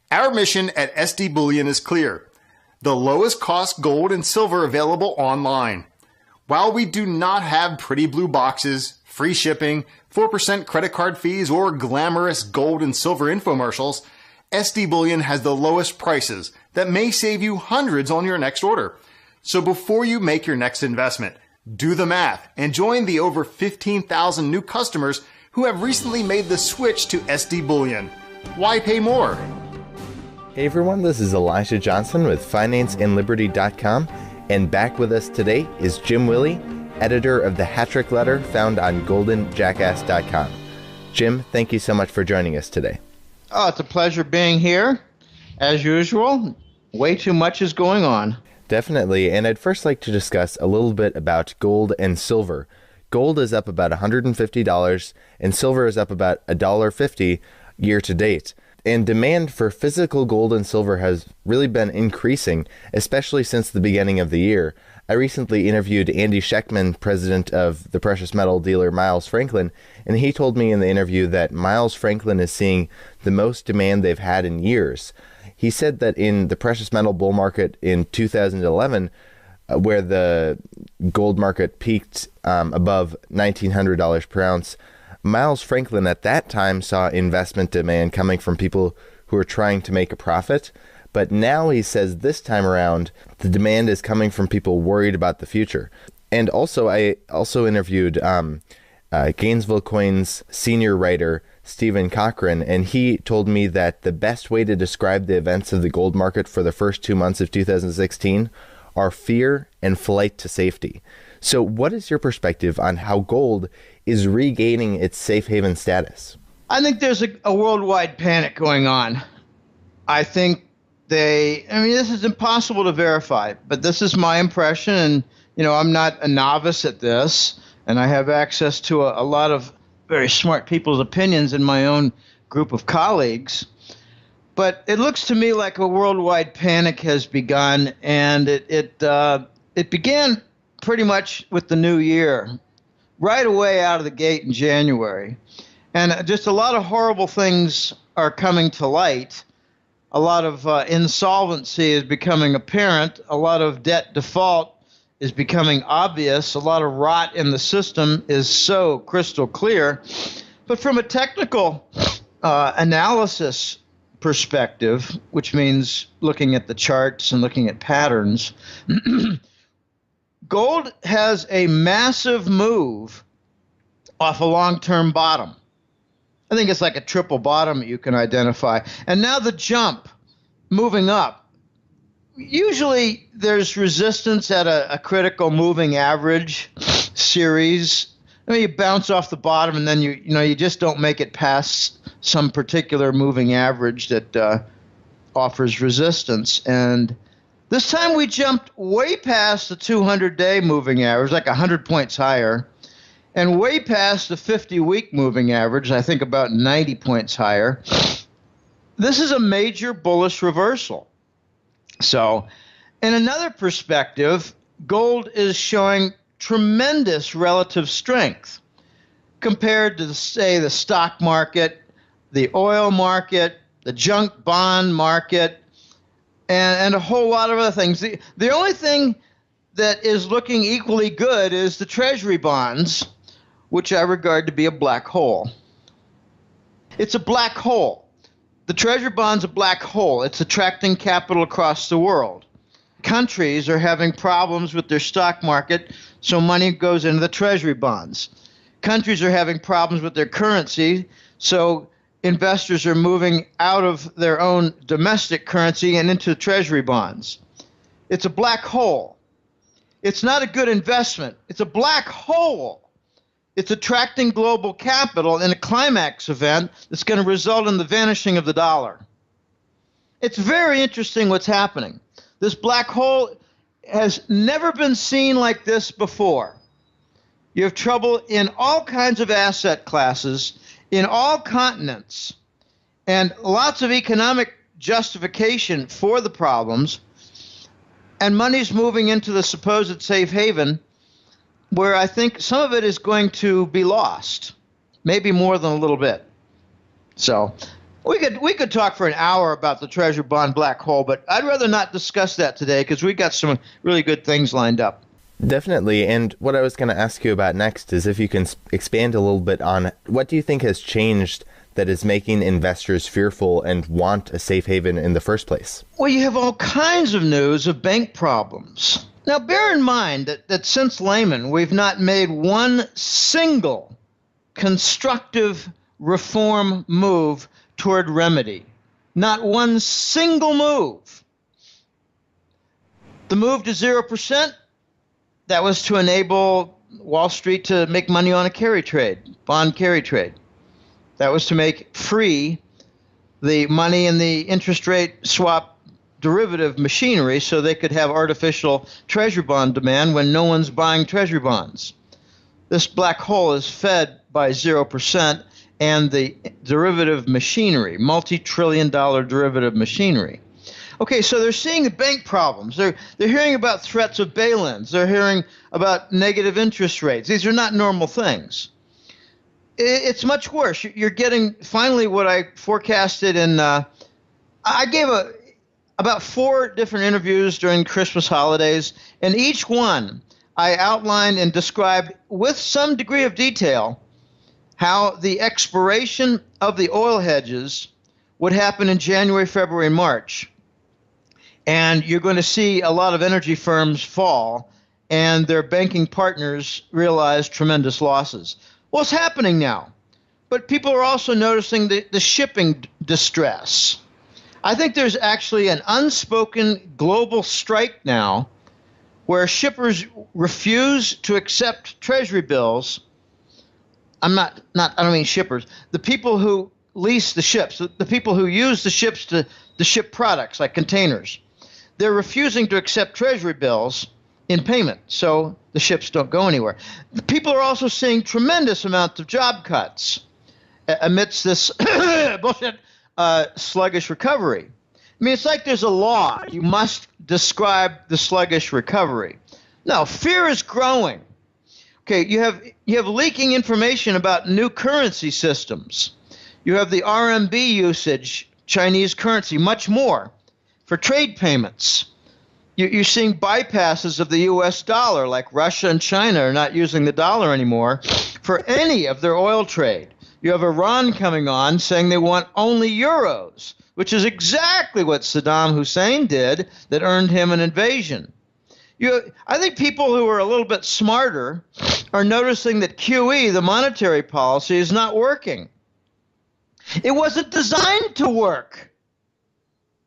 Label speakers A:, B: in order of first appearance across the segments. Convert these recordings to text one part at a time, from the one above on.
A: Our mission at SD Bullion is clear: the lowest cost gold and silver available online. While we do not have pretty blue boxes, free shipping, 4% credit card fees, or glamorous gold and silver infomercials, SD Bullion has the lowest prices that may save you hundreds on your next order. So before you make your next investment, do the math and join the over 15,000 new customers who have recently made the switch to SD Bullion. Why pay more?
B: Hey everyone, this is Elijah Johnson with FinanceAndLiberty.com, and back with us today is Jim Willie, editor of the Hat-Trick Letter found on GoldenJackass.com. Jim, thank you so much for joining us today.
C: Oh, it's a pleasure being here. As usual, way too much is going on.
B: Definitely, and I'd first like to discuss a little bit about gold and silver. Gold is up about $150, and silver is up about $1.50 year to date. And demand for physical gold and silver has really been increasing, especially since the beginning of the year. I recently interviewed Andy Schechtman, president of the precious metal dealer Miles Franklin, and he told me in the interview that Miles Franklin is seeing the most demand they've had in years. He said that in the precious metal bull market in 2011, where the gold market peaked above $1,900 per ounce, Miles Franklin at that time saw investment demand coming from people who are trying to make a profit. But now he says this time around, the demand is coming from people worried about the future. And also, I also interviewed Gainesville Coin's senior writer, Stephen Cochran, and he told me that the best way to describe the events of the gold market for the first 2 months of 2016 are fear and flight to safety. So what is your perspective on how gold is regaining its safe haven status?
C: I think there's a worldwide panic going on. I think this is impossible to verify, but this is my impression, and I'm not a novice at this, and I have access to a lot of very smart people's opinions in my own group of colleagues. But it looks to me like a worldwide panic has begun, and it began pretty much with the new year, right away out of the gate in January. And just a lot of horrible things are coming to light. A lot of insolvency is becoming apparent. A lot of debt default is becoming obvious. A lot of rot in the system is so crystal clear. But from a technical analysis perspective, which means looking at the charts and looking at patterns, gold has a massive move off a long-term bottom. I think it's like a triple bottom that you can identify. And now the jump, moving up. Usually there's resistance at a critical moving average series. You bounce off the bottom and then you just don't make it past some particular moving average that offers resistance. And this time we jumped way past the 200-day moving average, like 100 points higher, and way past the 50-week moving average, I think about 90 points higher. This is a major bullish reversal. So, in another perspective, gold is showing tremendous relative strength compared to, say, the stock market, the oil market, the junk bond market, and a whole lot of other things. The only thing that is looking equally good is the treasury bonds, which I regard to be a black hole. It's a black hole. The treasury bond's a black hole. It's attracting capital across the world. Countries are having problems with their stock market, so money goes into the treasury bonds. Countries are having problems with their currency, so investors are moving out of their own domestic currency and into treasury bonds. It's a black hole. It's not a good investment. It's a black hole. It's attracting global capital in a climax event that's going to result in the vanishing of the dollar. It's very interesting what's happening. This black hole has never been seen like this before. You have trouble in all kinds of asset classes, in all continents, and lots of economic justification for the problems, and money's moving into the supposed safe haven, where I think some of it is going to be lost, maybe more than a little bit. So We could talk for an hour about the treasury bond black hole, but I'd rather not discuss that today because we got some really good things lined up.
B: Definitely. And what I was going to ask you about next is if you can expand a little bit on what do you think has changed that is making investors fearful and want a safe haven in the first place?
C: Well, you have all kinds of news of bank problems. Now, bear in mind that since Lehman, we've not made one single constructive reform move toward remedy. Not one single move. The move to 0%, that was to enable Wall Street to make money on a carry trade, bond carry trade. That was to make free the money in the interest rate swap derivative machinery so they could have artificial treasury bond demand when no one's buying treasury bonds. This black hole is fed by 0% and the derivative machinery, multi-trillion-dollar derivative machinery. Okay, so they're seeing the bank problems. They're hearing about threats of bail-ins. They're hearing about negative interest rates. These are not normal things. It's much worse. You're getting finally what I forecasted in. I gave about 4 different interviews during Christmas holidays, and each one I outlined and described with some degree of detail how the expiration of the oil hedges would happen in January, February, and March. And you're going to see a lot of energy firms fall and their banking partners realize tremendous losses. Well, it's happening now. But people are also noticing the shipping distress. I think there's actually an unspoken global strike now where shippers refuse to accept treasury bills. I don't mean shippers. The people who lease the ships, the people who use the ships to ship products like containers, they're refusing to accept treasury bills in payment, so the ships don't go anywhere. The people are also seeing tremendous amounts of job cuts amidst this bullshit sluggish recovery. I mean, it's like there's a law. You must describe the sluggish recovery. No, fear is growing. Okay, you have leaking information about new currency systems. You have the RMB usage, Chinese currency, much more for trade payments. You're seeing bypasses of the U.S. dollar, like Russia and China are not using the dollar anymore for any of their oil trade. You have Iran coming on saying they want only euros, which is exactly what Saddam Hussein did that earned him an invasion. I think people who are a little bit smarter are noticing that QE, the monetary policy, is not working. It wasn't designed to work.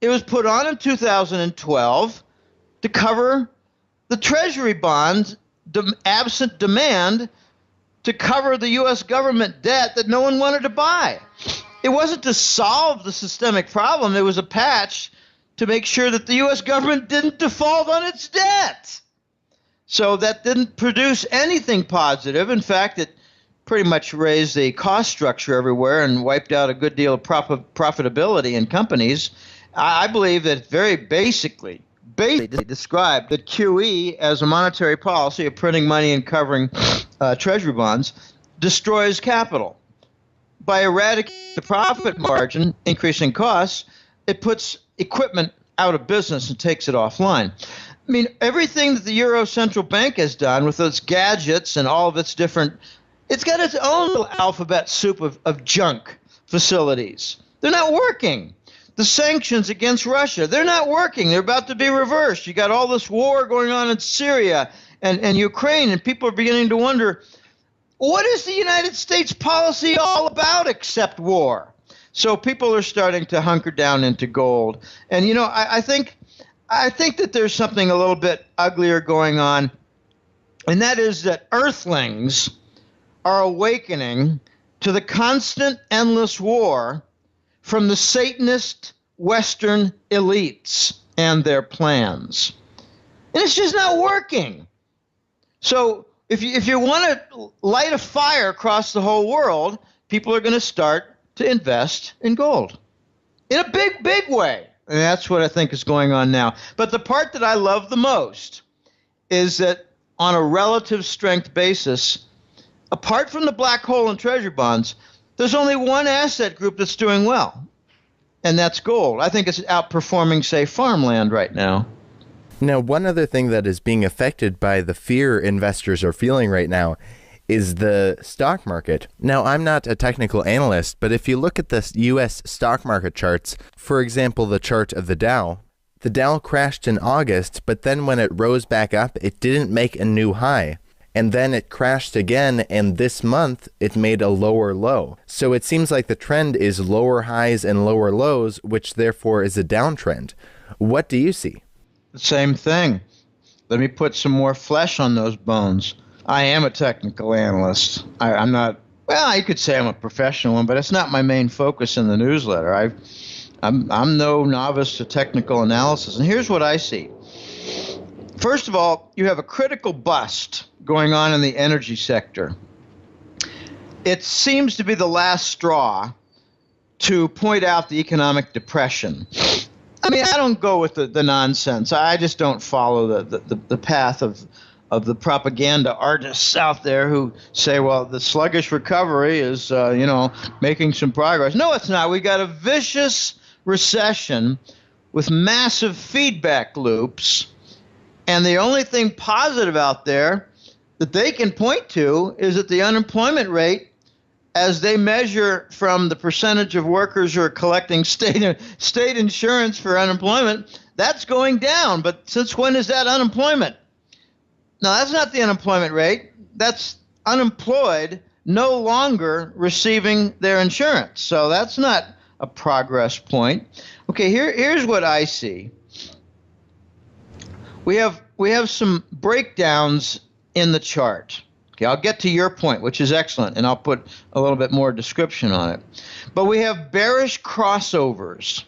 C: It was put on in 2012 to cover the treasury bonds, absent demand, to cover the U.S. government debt that no one wanted to buy. It wasn't to solve the systemic problem. It was a patch to make sure that the U.S. government didn't default on its debt. So that didn't produce anything positive. In fact, it pretty much raised the cost structure everywhere and wiped out a good deal of profitability in companies. I believe that very basically described that QE as a monetary policy of printing money and covering treasury bonds destroys capital. By eradicating the profit margin, increasing costs, it puts equipment out of business and takes it offline. I mean, everything that the Euro Central Bank has done with its gadgets and all of its different, it's got its own little alphabet soup of junk facilities. They're not working. The sanctions against Russia, they're not working. They're about to be reversed. You got all this war going on in Syria and Ukraine, and people are beginning to wonder, what is the United States policy all about except war? So people are starting to hunker down into gold. And, you know, I think that there's something a little bit uglier going on, and that is that earthlings are awakening to the constant, endless war from the Satanist Western elites and their plans. And it's just not working. So if you want to light a fire across the whole world, people are going to start to invest in gold in a big, big way. And that's what I think is going on now. But the part that I love the most is that on a relative strength basis, apart from the black hole and treasury bonds, there's only one asset group that's doing well, and that's gold. I think it's outperforming, say, farmland right now.
B: Now, one other thing that is being affected by the fear investors are feeling right now is the stock market. Now, I'm not a technical analyst, but if you look at the U.S. stock market charts, for example, the chart of the Dow crashed in August, but then when it rose back up, it didn't make a new high. And then it crashed again, and this month it made a lower low. So it seems like the trend is lower highs and lower lows, which therefore is a downtrend. What do you see?
C: Same thing. Let me put some more flesh on those bones. I am a technical analyst. I'm not, well, you could say I'm a professional one, but it's not my main focus in the newsletter. I'm no novice to technical analysis. And here's what I see. First of all, you have a critical bust going on in the energy sector. It seems to be the last straw to point out the economic depression. I mean, I don't go with the nonsense. I just don't follow the path of the propaganda artists out there who say, well, the sluggish recovery is, making some progress. No, it's not. We got a vicious recession with massive feedback loops. And the only thing positive out there that they can point to is that the unemployment rate, as they measure from the percentage of workers who are collecting state insurance for unemployment, that's going down. But since when is that unemployment? No, that's not the unemployment rate. That's unemployed no longer receiving their insurance. So that's not a progress point. Okay, here's what I see. We have some breakdowns in the chart. Okay, I'll get to your point, which is excellent, and I'll put a little bit more description on it. But we have bearish crossovers.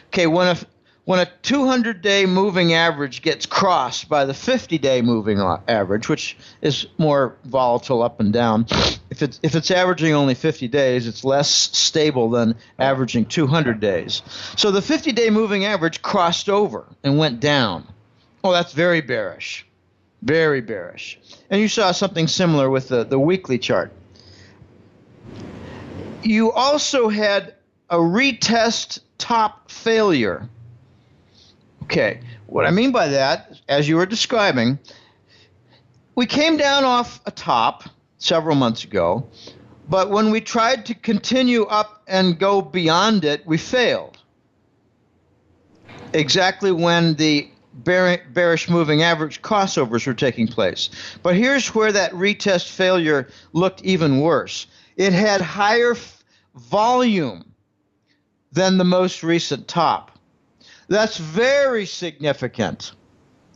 C: Okay, when a 200-day moving average gets crossed by the 50-day moving average, which is more volatile up and down, if it's averaging only 50 days, it's less stable than averaging 200 days. So the 50-day moving average crossed over and went down. Oh, that's very bearish. Very bearish. And you saw something similar with the weekly chart. You also had a retest top failure. Okay, what I mean by that, as you were describing, we came down off a top several months ago, but when we tried to continue up and go beyond it, we failed. Exactly when the bearish moving average crossovers were taking place. But here's where that retest failure looked even worse. It had higher volume than the most recent top. That's very significant.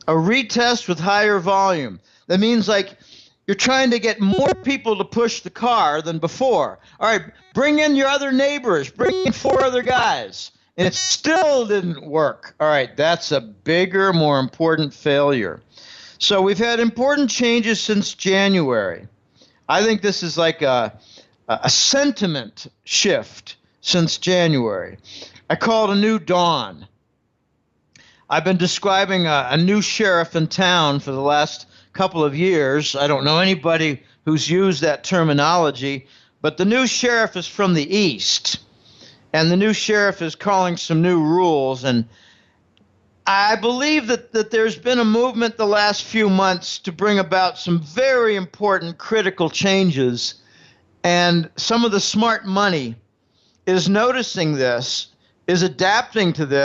C: A retest with higher volume. That means like you're trying to get more people to push the car than before. All right, bring in your other neighbors. Bring in 4 other guys. And it still didn't work. All right, that's a bigger, more important failure. So we've had important changes since January. I think this is like a sentiment shift since January. I call it a new dawn. I've been describing a new sheriff in town for the last couple of years. I don't know anybody who's used that terminology, but the new sheriff is from the East. And the new sheriff is calling some new rules. And I believe that there's been a movement the last few months to bring about some very important critical changes. And some of the smart money is noticing this, is adapting to this.